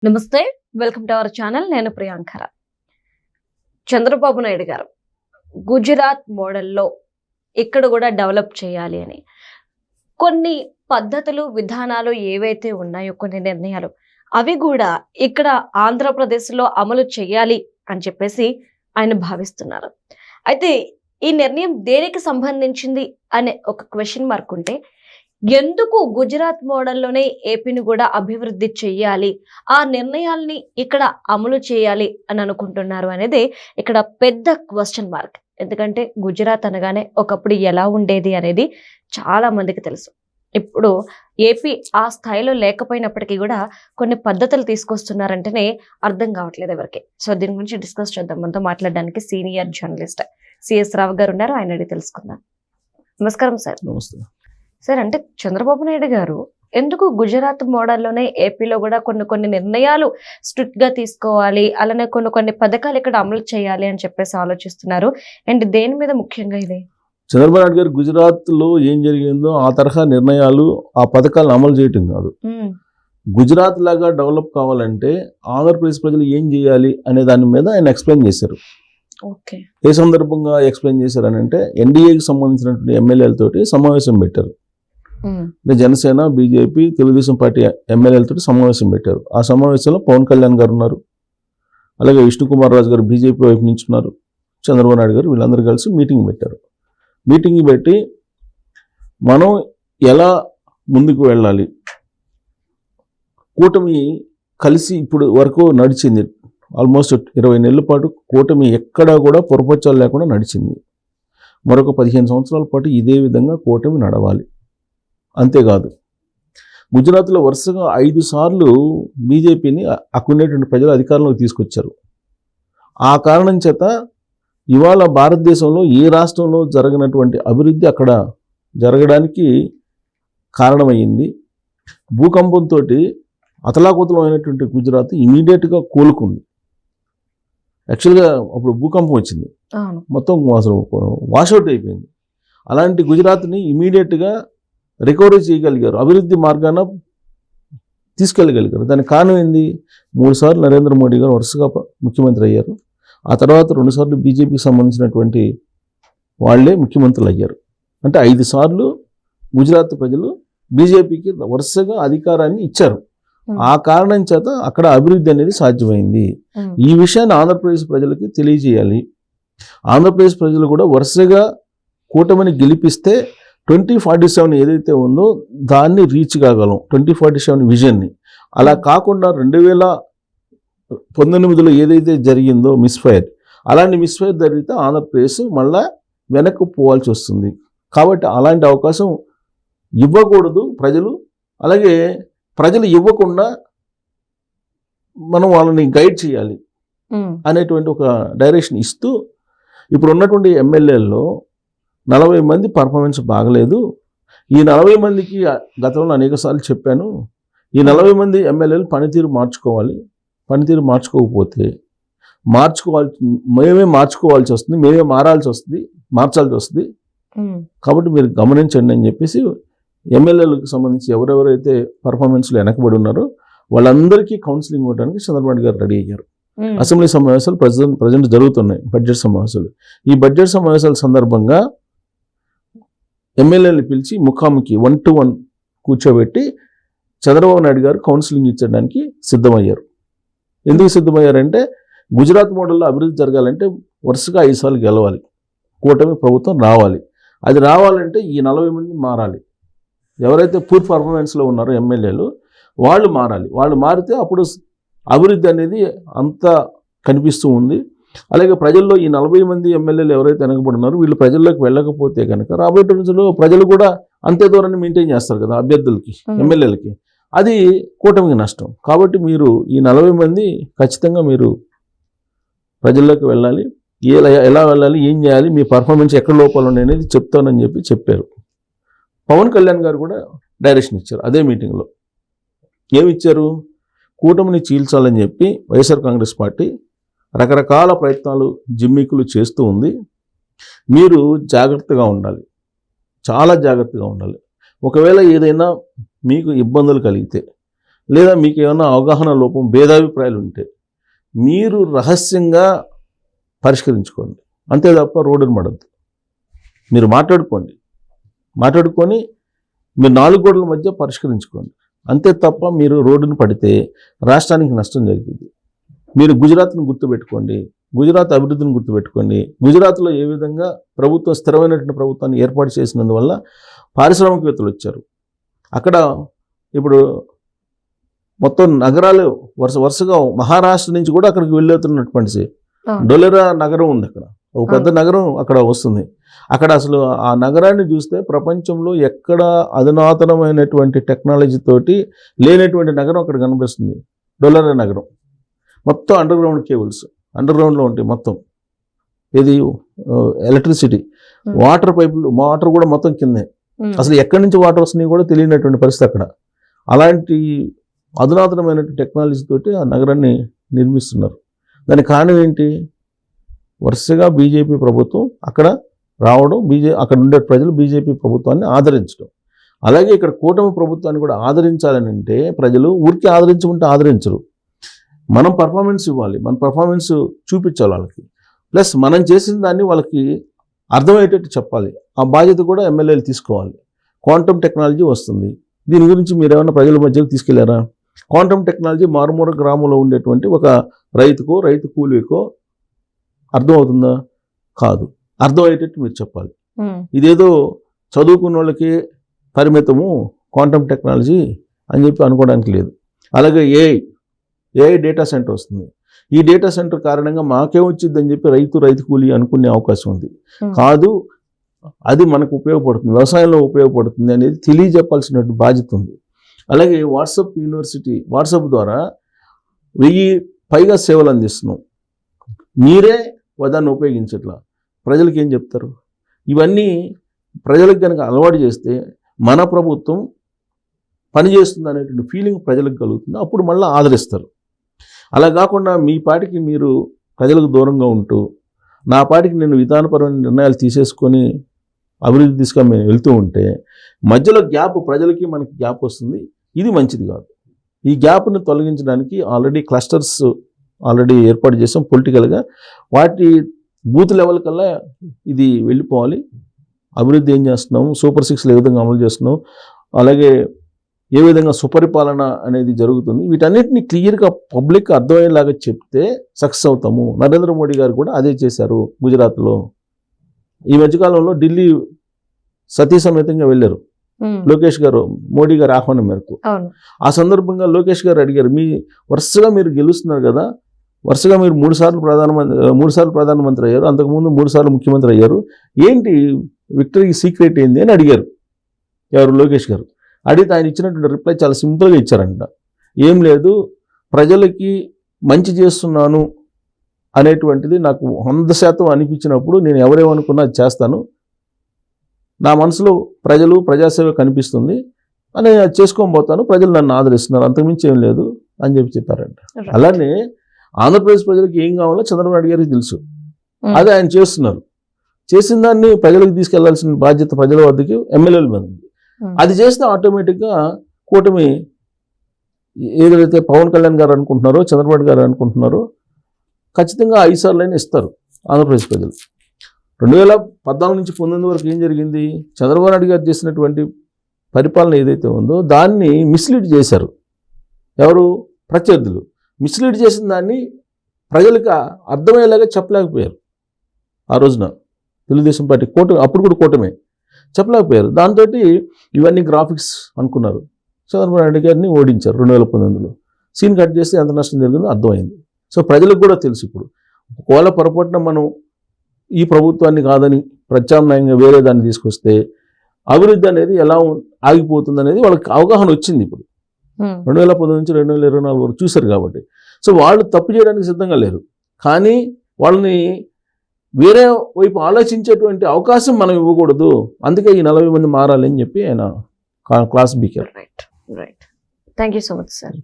నమస్తే, welcome to our channel. నేను ప్రియాంకర. చంద్రబాబు నాయుడు గారు గుజరాత్ మోడల్లో ఇక్కడ కూడా డెవలప్ చేయాలి అని కొన్ని పద్ధతులు, విధానాలు ఏవైతే ఉన్నాయో, కొన్ని నిర్ణయాలు అవి కూడా ఇక్కడ ఆంధ్రప్రదేశ్లో అమలు చేయాలి అని చెప్పేసి ఆయన భావిస్తున్నారు. అయితే ఈ నిర్ణయం దేనికి సంబంధించింది అనే ఒక క్వశ్చన్ మార్క్ ఉంటే, ఎందుకు గుజరాత్ మోడల్లోనే ఏపీని కూడా అభివృద్ధి చెయ్యాలి, ఆ నిర్ణయాల్ని ఇక్కడ అమలు చేయాలి అని అనుకుంటున్నారు అనేది ఇక్కడ పెద్ద క్వశ్చన్ మార్క్. ఎందుకంటే గుజరాత్ అనగానే ఒకప్పుడు ఎలా ఉండేది అనేది చాలా మందికి తెలుసు. ఇప్పుడు ఏపీ ఆ స్థాయిలో లేకపోయినప్పటికీ కూడా కొన్ని పద్ధతులు తీసుకొస్తున్నారంటేనే అర్థం కావట్లేదు ఎవరికి. సో దీని గురించి డిస్కస్ చేద్దాం. మనతో మాట్లాడడానికి సీనియర్ జర్నలిస్ట్ సిఎస్ రావు గారు ఉన్నారు. ఆయన అడిగి తెలుసుకుందాం. నమస్కారం సార్. నమస్తే సార్. అంటే చంద్రబాబు నాయుడు గారు ఎందుకు గుజరాత్ మోడల్లోనే ఏపీలో కూడా కొన్ని నిర్ణయాలు స్ట్రిక్ట్ గా తీసుకోవాలి, అలానే కొన్ని పథకాలు ఇక్కడ అమలు చేయాలి అని చెప్పేసి ఆలోచిస్తున్నారు? అండ్ దేని మీద ముఖ్యంగా ఇది? చంద్రబాబు నాయుడు గారు గుజరాత్ లో ఏం జరిగిందో ఆ తరహా నిర్ణయాలు, ఆ పథకాలను అమలు చేయటం కాదు. గుజరాత్ లాగా డెవలప్ కావాలంటే ఆంధ్రప్రదేశ్ ప్రజలు ఏం చేయాలి అనే దాని మీద ఆయన ఎక్స్ప్లెయిన్ చేశారు. ఏ సందర్భంగా ఎక్స్ప్లెయిన్ చేశారు అని అంటే, ఎన్డీఏకి సంబంధించినటువంటి ఎమ్మెల్యేలతోటి సమావేశం పెట్టారు. జనసేన, బీజేపీ, తెలుగుదేశం పార్టీ ఎమ్మెల్యేలతో సమావేశం పెట్టారు. ఆ సమావేశంలో పవన్ కళ్యాణ్ గారు ఉన్నారు, అలాగే విష్ణుకుమార్ రాజు గారు బీజేపీ వైపు నుంచి ఉన్నారు, చంద్రబాబు నాయుడు గారు, వీళ్ళందరూ కలిసి మీటింగ్ పెట్టారు. మీటింగ్ పెట్టి మనం ఎలా ముందుకు వెళ్ళాలి, కూటమి కలిసి ఇప్పుడు వరకు నడిచింది. ఆల్మోస్ట్ 20 నెలల పాటు కూటమి ఎక్కడా కూడా పొరపచ్చాలు లేకుండా నడిచింది. మరొక 15 సంవత్సరాల పాటు ఇదే విధంగా కూటమి నడవాలి. అంతేకాదు, గుజరాత్లో వరుసగా 5 సార్లు బీజేపీని అక్కడున్నటువంటి ప్రజలు అధికారంలోకి తీసుకొచ్చారు. ఆ కారణం చేత ఇవాళ భారతదేశంలో ఏ రాష్ట్రంలో జరగనటువంటి అభివృద్ధి అక్కడ జరగడానికి కారణమైంది. భూకంపంతో అతలాకుతలం అయినటువంటి గుజరాత్ ఇమీడియట్గా కోలుకుంది. యాక్చువల్గా అప్పుడు భూకంపం వచ్చింది, మొత్తం అసలు వాషౌట్ అయిపోయింది. అలాంటి గుజరాత్ని ఇమీడియట్గా రికవరీ చేయగలిగారు, అభివృద్ధి మార్గాన తీసుకెళ్ళగలిగారు. దానికి కారణం ఏంది? 3 సార్లు నరేంద్ర మోడీ గారు వరుసగా ముఖ్యమంత్రి అయ్యారు. ఆ తర్వాత 2 సార్లు బీజేపీకి సంబంధించినటువంటి వాళ్ళే ముఖ్యమంత్రులు అయ్యారు. అంటే 5 సార్లు గుజరాత్ ప్రజలు బీజేపీకి వరుసగా అధికారాన్ని ఇచ్చారు. ఆ కారణం చేత అక్కడ అభివృద్ధి అనేది సాధ్యమైంది. ఈ విషయాన్ని ఆంధ్రప్రదేశ్ ప్రజలకి తెలియజేయాలి. ఆంధ్రప్రదేశ్ ప్రజలు కూడా వరుసగా కూటమిని గెలిపిస్తే 2047 ఏదైతే ఉందో దాన్ని రీచ్ కాగలం, 2047 విజన్ని. అలా కాకుండా 2019లో ఏదైతే జరిగిందో మిస్ఫైర్, అలాంటి మిస్ఫైర్ జరిగితే ఆంధ్రప్రదేశ్ మళ్ళా వెనక్కి పోవాల్సి వస్తుంది. కాబట్టి అలాంటి అవకాశం ఇవ్వకూడదు ప్రజలు. అలాగే ప్రజలు ఇవ్వకుండా మనం వాళ్ళని గైడ్ చేయాలి అనేటువంటి ఒక డైరెక్షన్ ఇస్తూ, ఇప్పుడు ఉన్నటువంటి ఎమ్మెల్యేల్లో 40 మంది పర్ఫార్మెన్స్ బాగలేదు. ఈ 40 మందికి గతంలో అనేకసార్లు చెప్పాను, ఈ 40 మంది ఎమ్మెల్యేలు పనితీరు మార్చుకోవాలి. పనితీరు మార్చుకోకపోతే మేమే మార్చుకోవాల్సి వస్తుంది, మేమే మార్చాల్సి వస్తుంది. కాబట్టి మీరు గమనించండి అని చెప్పేసి ఎమ్మెల్యేలకు సంబంధించి ఎవరెవరైతే పర్ఫార్మెన్స్లో వెనకబడి ఉన్నారో వాళ్ళందరికీ కౌన్సిలింగ్ ఇవ్వడానికి చంద్రబాబు నాయుడు గారు రెడీ అయ్యారు. అసెంబ్లీ సమావేశాలు ప్రజెంట్ జరుగుతున్నాయి, బడ్జెట్ సమావేశాలు. ఈ బడ్జెట్ సమావేశాల సందర్భంగా ఎమ్మెల్యేలు పిలిచి ముఖాముఖి 1-to-1 కూర్చోబెట్టి చంద్రబాబు నాయుడు గారు కౌన్సిలింగ్ ఇచ్చడానికి సిద్ధమయ్యారు. ఎందుకు సిద్ధమయ్యారంటే, గుజరాత్ మోడల్లో అభివృద్ధి జరగాలంటే వరుసగా 5 సార్లు గెలవాలి, కూటమి ప్రభుత్వం రావాలి. అది రావాలంటే ఈ 40 మంది మారాలి. ఎవరైతే పూర్ పర్ఫార్మెన్స్లో ఉన్నారో ఎమ్మెల్యేలు వాళ్ళు మారాలి. వాళ్ళు మారితే అప్పుడు అభివృద్ధి అనేది అంతా కనిపిస్తూ ఉంది. అలాగే ప్రజల్లో ఈ 40 మంది ఎమ్మెల్యేలు ఎవరైతే వెనకబడినారో వీళ్ళు ప్రజల్లోకి వెళ్ళకపోతే కనుక రాబోయే రోజుల్లో ప్రజలు కూడా అంతే దూరాన్ని మెయింటైన్ చేస్తారు కదా అభ్యర్థులకి, ఎమ్మెల్యేలకి. అది కూటమికి నష్టం. కాబట్టి మీరు ఈ 40 మంది ఖచ్చితంగా మీరు ప్రజల్లోకి వెళ్ళాలి. ఎలా వెళ్ళాలి, ఏం చేయాలి, మీ పర్ఫార్మెన్స్ ఎక్కడ లోపాలు ఉన్నాయి అనేది చెప్తానని చెప్పారు. పవన్ కళ్యాణ్ గారు కూడా డైరెక్షన్ ఇచ్చారు అదే మీటింగ్లో. ఏమిచ్చారు? కూటమిని చీల్చాలని చెప్పి వైఎస్ఆర్ కాంగ్రెస్ పార్టీ రకరకాల ప్రయత్నాలు, జిమ్మికులు చేస్తూ ఉంది. మీరు జాగ్రత్తగా ఉండాలి, చాలా జాగ్రత్తగా ఉండాలి. ఒకవేళ ఏదైనా మీకు ఇబ్బందులు కలిగితే లేదా మీకు ఏమైనా అవగాహన లోపం భేదాభిప్రాయాలు ఉంటే మీరు రహస్యంగా పరిష్కరించుకోండి, అంతే తప్ప రోడ్డును పడద్దు. మీరు మాట్లాడుకొని మీరు 4 గోడల మధ్య పరిష్కరించుకోండి, అంతే తప్ప మీరు రోడ్డును పడితే రాష్ట్రానికి నష్టం జరిగింది. మీరు గుజరాత్ను గుర్తుపెట్టుకోండి, గుజరాత్ అభివృద్ధిని గుర్తుపెట్టుకోండి. గుజరాత్లో ఏ విధంగా ప్రభుత్వం స్థిరమైనటువంటి ప్రభుత్వాన్ని ఏర్పాటు చేసినందువల్ల పారిశ్రామికవేత్తలు వచ్చారు. అక్కడ ఇప్పుడు మొత్తం నగరాలు వరుసగా మహారాష్ట్ర నుంచి కూడా అక్కడికి వెళ్ళేతున్నటువంటి డొలెరా నగరం ఉంది. అక్కడ ఒక పెద్ద నగరం అక్కడ వస్తుంది. అక్కడ అసలు ఆ నగరాన్ని చూస్తే ప్రపంచంలో ఎక్కడ అధునాతనమైనటువంటి టెక్నాలజీ తోటి లేనటువంటి నగరం అక్కడ కనిపిస్తుంది. డొలెరా నగరం మొత్తం అండర్ గ్రౌండ్లో ఉంటాయి. మొత్తం ఇది ఎలక్ట్రిసిటీ, వాటర్ పైపులు, వాటర్ కూడా మొత్తం కిందే. అసలు ఎక్కడి నుంచి వాటర్ వస్తున్నాయి కూడా తెలియనటువంటి పరిస్థితి అక్కడ. అలాంటి అధునాతనమైన టెక్నాలజీ తోటి ఆ నగరాన్ని నిర్మిస్తున్నారు. దానికి కారణం ఏంటి? వరుసగా బీజేపీ ప్రభుత్వం అక్కడ రావడం, అక్కడ ఉండే ప్రజలు బీజేపీ ప్రభుత్వాన్ని ఆదరించడం. అలాగే ఇక్కడ కూటమి ప్రభుత్వాన్ని కూడా ఆదరించాలని అంటే ప్రజలు ఊరికి ఆదరించమంటే ఆదరించరు. మనం పర్ఫార్మెన్స్ ఇవ్వాలి, మన పర్ఫార్మెన్స్ చూపించాలి వాళ్ళకి. ప్లస్ మనం చేసిన దాన్ని వాళ్ళకి అర్థమయ్యేటట్టు చెప్పాలి. ఆ బాధ్యత కూడా ఎమ్మెల్యేలు తీసుకోవాలి. క్వాంటమ్ టెక్నాలజీ వస్తుంది, దీని గురించి మీరు ఏమైనా ప్రజల మధ్యలో తీసుకెళ్లారా? క్వాంటమ్ టెక్నాలజీ మారుమూల గ్రామంలో ఉండేటువంటి ఒక రైతు కూలీకో అర్థమవుతుందా? కాదు. అర్థమయ్యేటట్టు మీరు చెప్పాలి. ఇదేదో చదువుకున్న వాళ్ళకి పరిమితము క్వాంటమ్ టెక్నాలజీ అని చెప్పి అనుకోవడానికి లేదు. అలాగే ఏఐ డేటా సెంటర్ వస్తుంది. ఈ డేటా సెంటర్ కారణంగా మాకే వచ్చిందని చెప్పి రైతు కూలీ అనుకునే అవకాశం ఉంది. కాదు, అది మనకు ఉపయోగపడుతుంది, వ్యవసాయంలో ఉపయోగపడుతుంది అనేది తెలియజెప్పాల్సిన బాధ్యత ఉంది. అలాగే వాట్సాప్ ద్వారా 1000 పైగా సేవలు అందిస్తున్నాం. మీరే దాన్ని ఉపయోగించట్లా, ప్రజలకు ఏం చెప్తారు? ఇవన్నీ ప్రజలకు కనుక అలవాటు చేస్తే మన ప్రభుత్వం పనిచేస్తుంది అనేటువంటి ఫీలింగ్ ప్రజలకు కలుగుతుంది. అప్పుడు మళ్ళీ ఆదరిస్తారు. అలా కాకుండా మీ పాటికి మీరు ప్రజలకు దూరంగా ఉంటూ, నా పాటికి నేను విధానపరమైన నిర్ణయాలు తీసేసుకొని అభివృద్ధి దిశగా మేము వెళ్తూ ఉంటే మధ్యలో ప్రజలకి మనకి గ్యాప్ వస్తుంది. ఇది మంచిది కాదు. ఈ గ్యాప్ని తొలగించడానికి ఆల్రెడీ క్లస్టర్స్ ఏర్పాటు చేసాం పొలిటికల్గా. వాటి బూత్ లెవెల్ కల్లా ఇది వెళ్ళిపోవాలి. అభివృద్ధి ఏం చేస్తున్నాం, సూపర్ 6 ఏ విధంగా అమలు చేస్తున్నాం, అలాగే ఏ విధంగా సుపరిపాలన అనేది జరుగుతుంది, వీటన్నిటిని క్లియర్గా పబ్లిక్ అర్థమయ్యేలాగా చెప్తే సక్సెస్ అవుతాము. నరేంద్ర మోడీ గారు కూడా అదే చేశారు గుజరాత్లో. ఈ మధ్యకాలంలో ఢిల్లీ సతీ సమేతంగా వెళ్ళారు లోకేష్ గారు, మోడీ గారు ఆహ్వానం మేరకు. ఆ సందర్భంగా లోకేష్ గారు అడిగారు, వరుసగా మీరు గెలుస్తున్నారు కదా, వరుసగా మీరు 3 సార్లు ప్రధానమంత్రి అయ్యారు, అంతకుముందు 3 సార్లు ముఖ్యమంత్రి అయ్యారు, ఏంటి విక్టరీకి సీక్రెట్ ఏంది అని అడిగారు ఎవరు? లోకేష్ గారు. అడిగితే ఆయన ఇచ్చినటువంటి రిప్లై చాలా సింపుల్గా ఇచ్చారంట. ఏం లేదు, ప్రజలకి మంచి చేస్తున్నాను అనేటువంటిది నాకు 100% అనిపించినప్పుడు నేను ఎవరేమనుకున్నా అది చేస్తాను, నా మనసులో ప్రజాసేవ కనిపిస్తుంది అని అది చేసుకొని పోతాను, ప్రజలు నన్ను ఆదరిస్తున్నారు, అంతకుమించి ఏం లేదు అని చెప్పారంట. అలానే ఆంధ్రప్రదేశ్ ప్రజలకు ఏం కావాలో చంద్రబాబు నాయుడు గారికి తెలుసు, అదే ఆయన చేస్తున్నారు. చేసిన దాన్ని ప్రజలకు తీసుకెళ్లాల్సిన బాధ్యత ప్రజల వద్దకి ఎమ్మెల్యేల మీద ఉంది. అది చేస్తే ఆటోమేటిక్గా కూటమి ఏదైతే పవన్ కళ్యాణ్ గారు అనుకుంటున్నారో, చంద్రబాబు గారు అనుకుంటున్నారో, ఖచ్చితంగా 5 సార్లు ఇస్తారు ఆంధ్రప్రదేశ్ ప్రజలు. 2014 నుంచి 19 వరకు ఏం జరిగింది? చంద్రబాబు నాయుడు గారు చేసినటువంటి పరిపాలన ఏదైతే ఉందో దాన్ని మిస్లీడ్ చేశారు. ఎవరు? ప్రత్యర్థులు. మిస్లీడ్ చేసిన దాన్ని ప్రజలకు అర్థమయ్యేలాగా చెప్పలేకపోయారు. ఆ రోజున తెలుగుదేశం పార్టీ అప్పుడు కూడా కూటమే చెప్పలేకపోయారు. దాంతో ఇవన్నీ గ్రాఫిక్స్ అనుకున్నారు. చంద్రబాబు నాయుడు గారిని ఓడించారు 2019లో. సీన్ కట్ చేస్తే ఎంత నష్టం జరిగిందో అర్థమైంది. సో ప్రజలకు కూడా తెలుసు. ఇప్పుడు ఒకవేళ పొరపాటున మనం ఈ ప్రభుత్వాన్ని కాదని ప్రత్యామ్నాయంగా వేరే దాన్ని తీసుకొస్తే అభివృద్ధి అనేది ఎలా ఆగిపోతుంది అనేది వాళ్ళకి అవగాహన వచ్చింది. ఇప్పుడు 2019 నుంచి 2024 వరకు చూశారు కాబట్టి. సో వాళ్ళు తప్పు చేయడానికి సిద్ధంగా లేరు, కానీ వాళ్ళని వేరే వైపు ఆలోచించేటువంటి అవకాశం మనం ఇవ్వకూడదు. అందుకే ఈ 40 మంది మారాలి అని చెప్పి ఆయన క్లాస్ బీకారు. Right. Thank you so much sir.